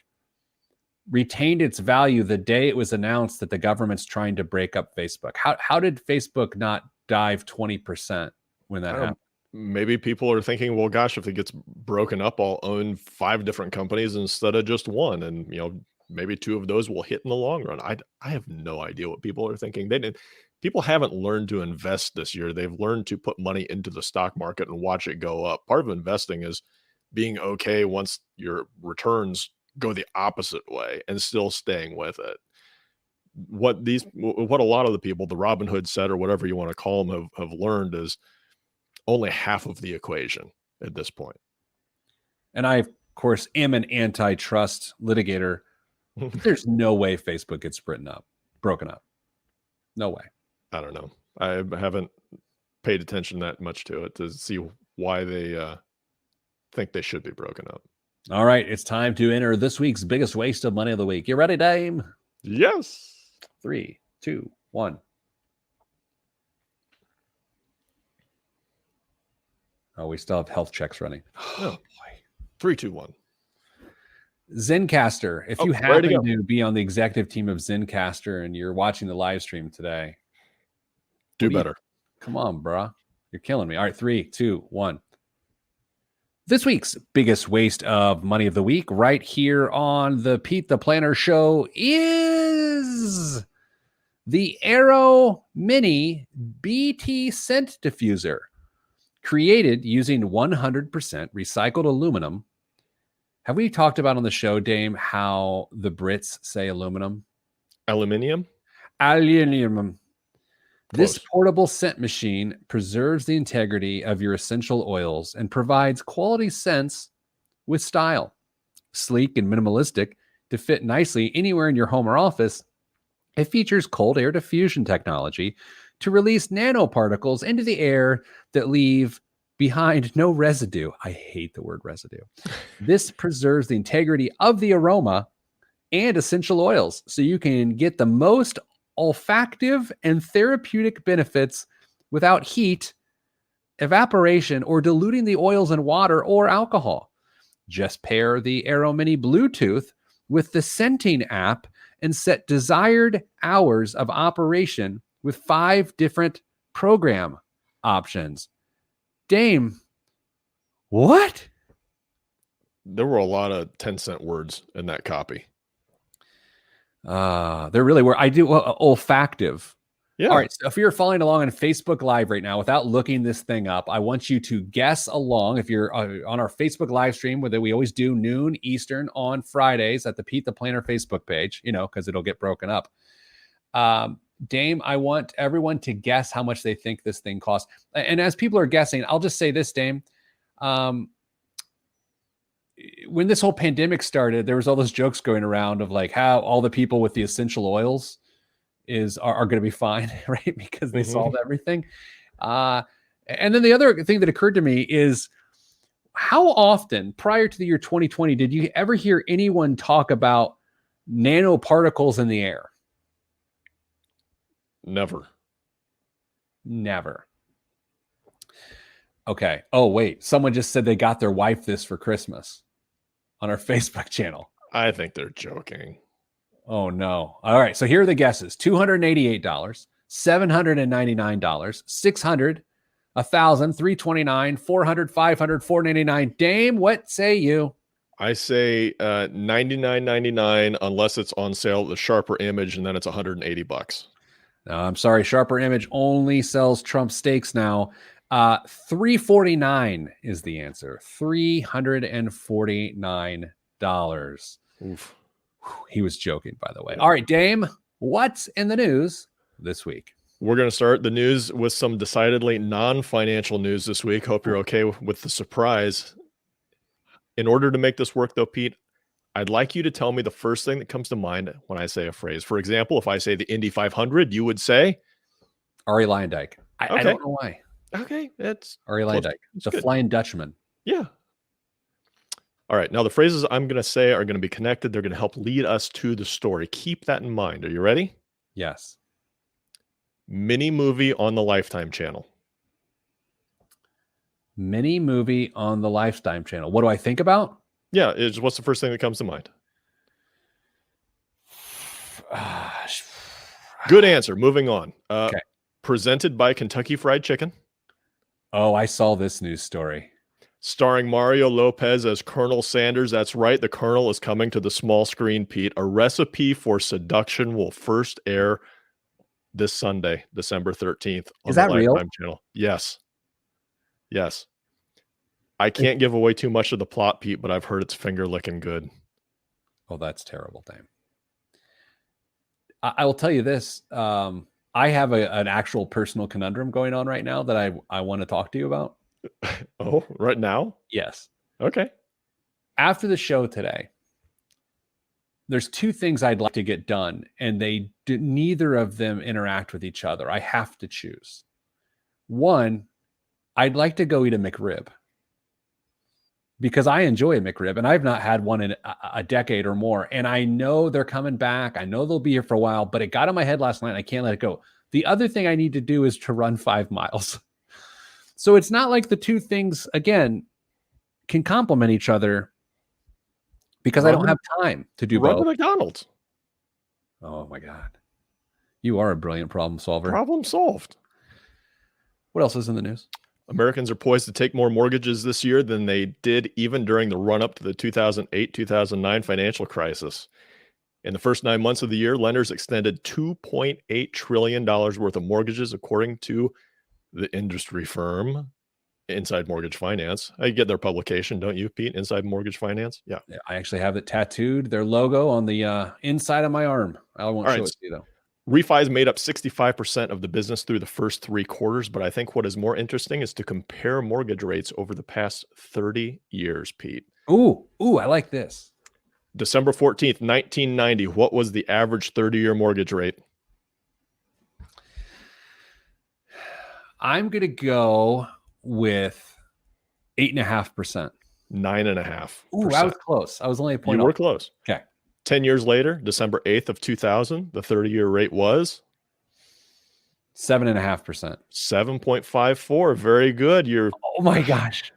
retained its value the day it was announced that the government's trying to break up Facebook. How did Facebook not dive 20% when that happened? Maybe people are thinking, well, gosh, if it gets broken up, I'll own 5 different companies instead of just one. And, maybe 2 of those will hit in the long run. I have no idea what people are thinking. People haven't learned to invest this year. They've learned to put money into the stock market and watch it go up. Part of investing is being okay once your returns go the opposite way and still staying with it. What a lot of the people, the Robinhood set or whatever you want to call them, have learned is only half of the equation at this point. And I, of course, am an antitrust litigator. There's no way Facebook gets broken up. No way. I don't know. I haven't paid attention that much to it to see why they think they should be broken up. All right, it's time to enter this week's biggest waste of money of the week. You ready, Dame? Yes. 3, 2, 1. Oh, we still have health checks running. Oh boy. 3, 2, 1. Zencastr. If you happen to be on the executive team of Zencastr and you're watching the live stream today, do better. Come on, bro. You're killing me. All right, 3, 2, 1. This week's biggest waste of money of the week right here on the Pete the Planner Show is the Aero Mini BT Scent Diffuser, created using 100% recycled aluminum. Have we talked about on the show, Dame, how the Brits say aluminum? Aluminium? Aluminum. Close. This portable scent machine preserves the integrity of your essential oils and provides quality scents with style. Sleek and minimalistic to fit nicely anywhere in your home or office, it features cold air diffusion technology to release nanoparticles into the air that leave behind no residue. I hate the word residue. This preserves the integrity of the aroma and essential oils so you can get the most olfactive and therapeutic benefits without heat, evaporation, or diluting the oils in water or alcohol. Just pair the Aero Mini Bluetooth with the scenting app and set desired hours of operation with 5 different program options. Dame, what? There were a lot of 10-cent words in that copy. There really were. I do olfactive. Yeah. All right. So if you're following along on Facebook Live right now without looking this thing up, I want you to guess along. If you're on our Facebook live stream, where we always do noon Eastern on Fridays at the Pete the Planner Facebook page, because it'll get broken up. Dame, I want everyone to guess how much they think this thing costs. And as people are guessing, I'll just say this, Dame. When this whole pandemic started, there was all those jokes going around of like how all the people with the essential oils are going to be fine, right? Because they solved everything. And then the other thing that occurred to me is how often prior to the year 2020 did you ever hear anyone talk about nanoparticles in the air? Never. Okay. Oh, wait. Someone just said they got their wife this for Christmas on our Facebook channel. I think they're joking. Oh, no. All right. So here are the guesses. $288, $799, $600, $1,000, $329, $400, $500, $499. Dame, what say you? I say $99.99 unless it's on sale at the Sharper Image, and then it's $180. No, I'm sorry. Sharper Image only sells Trump steaks now $349 is the answer. $349. Oof. He was joking, by the way. All right, Dame, what's in the news this week? We're going to start the news with some decidedly non-financial news this week. Hope you're okay with the surprise. In order to make this work, though, Pete, I'd like you to tell me the first thing that comes to mind when I say a phrase. For example, if I say the Indy 500, you would say? Ari Leyendijk. I don't know why. Okay, that's Ari Leyendijk, the good. Flying Dutchman. Yeah. All right, now the phrases I'm going to say are going to be connected. They're going to help lead us to the story. Keep that in mind. Are you ready? Yes. Mini movie on the Lifetime channel. Mini movie on the Lifetime channel. What do I think about? Yeah, what's the first thing that comes to mind? Good answer. Moving on. Okay. Presented by Kentucky Fried Chicken. Oh, I saw this news story. Starring Mario Lopez as Colonel Sanders. That's right. The Colonel is coming to the small screen, Pete. A Recipe for Seduction will first air this Sunday, December 13th. On Is that the real? Lifetime channel. Yes. Yes. I can't give away too much of the plot, Pete, but I've heard it's finger licking good. Oh, that's terrible, Dame. I will tell you this. I have an actual personal conundrum going on right now that I want to talk to you about. Oh, right now? Yes. Okay. After the show today, there's two things I'd like to get done, and neither of them interact with each other. I have to choose. One, I'd like to go eat a McRib because I enjoy a McRib, and I've not had one in a decade or more. And I know they're coming back. I know they'll be here for a while, but it got in my head last night, and I can't let it go. The other thing I need to do is to run 5 miles. So it's not like the two things, again, can complement each other because I don't have time to do Run both. to McDonald's. Oh, my God. You are a brilliant problem solver. Problem solved. What else is in the news? Americans are poised to take more mortgages this year than they did even during the run-up to the 2008-2009 financial crisis. In the first 9 months of the year, lenders extended $2.8 trillion worth of mortgages, according to the industry firm Inside Mortgage Finance. I get their publication, don't you, Pete? Inside Mortgage Finance? Yeah. I actually have it tattooed, their logo on the inside of my arm. I won't show it to you, though. Refis made up 65% of the business through the first 3 quarters, but I think what is more interesting is to compare mortgage rates over the past 30 years, Pete. Ooh, I like this. December 14th, 1990, what was the average 30-year mortgage rate? I'm going to go with 8.5%. 9.5%. Ooh, I was close. I was only a point off. You were close. Okay. 10 years later, December 8th of 2000, the 30-year rate was 7.5%. 7.54. Very good. Oh my gosh.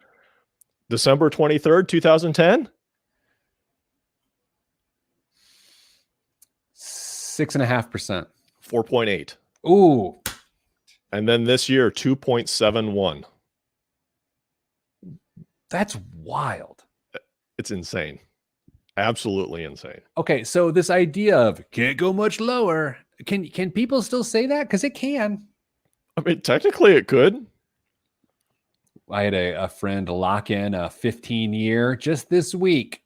December 23rd, 2010. 6.5%. 4.8. Ooh. And then this year, 2.71. That's wild. It's insane. Absolutely insane. Okay, so this idea of can't go much lower, can people still say that? Because it can. I mean, technically it could. I had a friend lock in a 15-year just this week.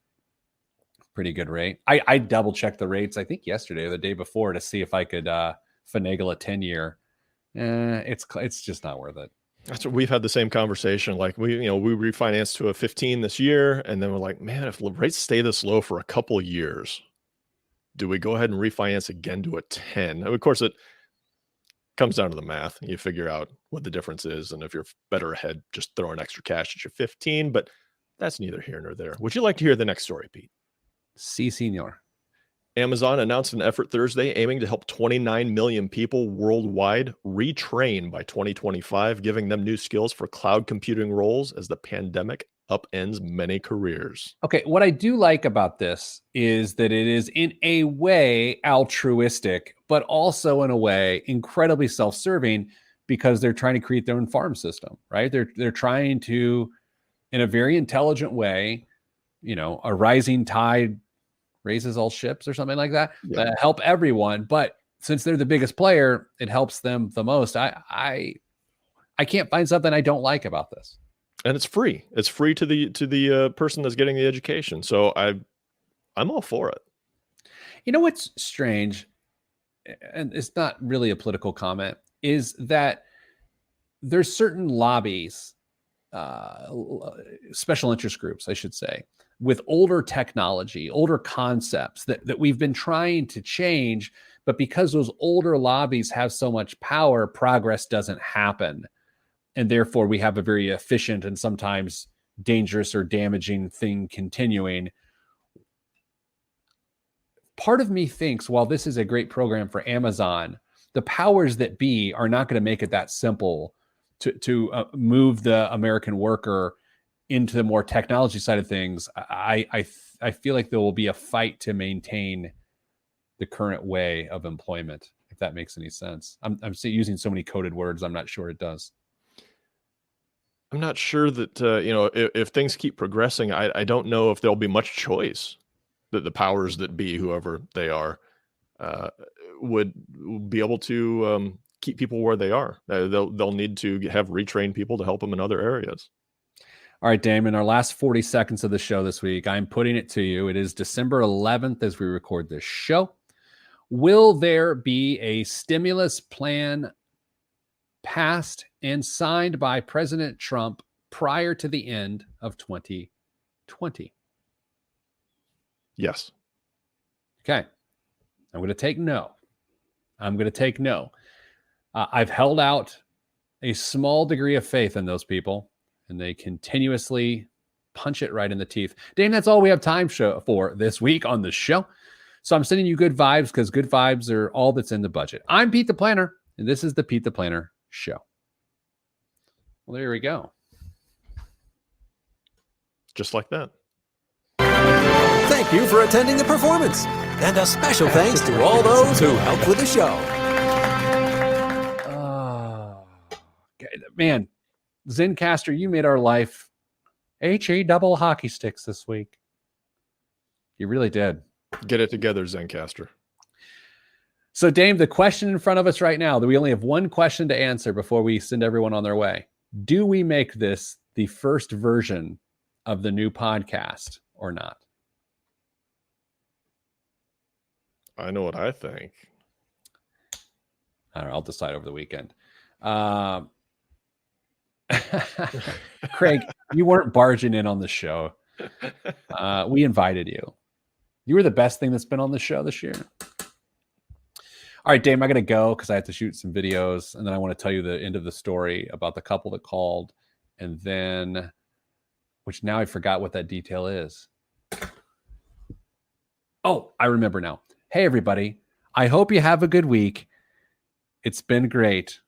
Pretty good rate. I double-checked the rates, I think yesterday or the day before, to see if I could finagle a 10-year. It's just not worth it. That's what we've had the same conversation. Like we refinanced to a 15 this year, and then we're like, man, if rates stay this low for a couple of years, do we go ahead and refinance again to a 10? And of course, it comes down to the math. You figure out what the difference is, and if you're better ahead, just throw in extra cash at your 15. But that's neither here nor there. Would you like to hear the next story, Pete? Si, senor. Amazon announced an effort Thursday aiming to help 29 million people worldwide retrain by 2025, giving them new skills for cloud computing roles as the pandemic upends many careers. Okay, what I do like about this is that it is in a way altruistic, but also in a way incredibly self-serving because they're trying to create their own farm system, right? They're trying to, in a very intelligent way, a rising tide raises all ships or something like that. Yeah. Help everyone, but since they're the biggest player, it helps them the most. I I can't find something I don't like about this. And it's free. It's free to the person that's getting the education. So I'm all for it. You know what's strange, and it's not really a political comment, is that there's certain lobbies, special interest groups, I should say, with older technology, older concepts that we've been trying to change, but because those older lobbies have so much power, progress doesn't happen. And therefore we have a very efficient and sometimes dangerous or damaging thing continuing. Part of me thinks, while this is a great program for Amazon, the powers that be are not going to make it that simple to move the American worker into the more technology side of things. I feel like there will be a fight to maintain the current way of employment, if that makes any sense. I'm using so many coded words, I'm not sure it does. I'm not sure that, if things keep progressing, I don't know if there'll be much choice that the powers that be, whoever they are, would be able to keep people where they are. They'll need to have retrained people to help them in other areas. All right, Damon, our last 40 seconds of the show this week, I'm putting it to you. It is December 11th as we record this show. Will there be a stimulus plan passed and signed by President Trump prior to the end of 2020? Yes. Okay. I'm going to take no. I've held out a small degree of faith in those people, and they continuously punch it right in the teeth. Dane, that's all we have time for this week on the show. So I'm sending you good vibes because good vibes are all that's in the budget. I'm Pete the Planner, and this is the Pete the Planner Show. Well, there we go. Just like that. Thank you for attending the performance. And a special thanks to all those who helped with the show. Man, Zencaster, you made our life HE double hockey sticks this week. You really did. Get it together, Zencaster. So, Dame, the question in front of us right now, that we only have one question to answer before we send everyone on their way. Do we make this the first version of the new podcast or not? I know what I think. I don't know. I'll decide over the weekend. Craig, you weren't barging in on the show. We invited you. You were the best thing that's been on the show this year. All right, Dame, I got to go because I have to shoot some videos. And then I want to tell you the end of the story about the couple that called. And then, which now I forgot what that detail is. Oh, I remember now. Hey, everybody. I hope you have a good week. It's been great.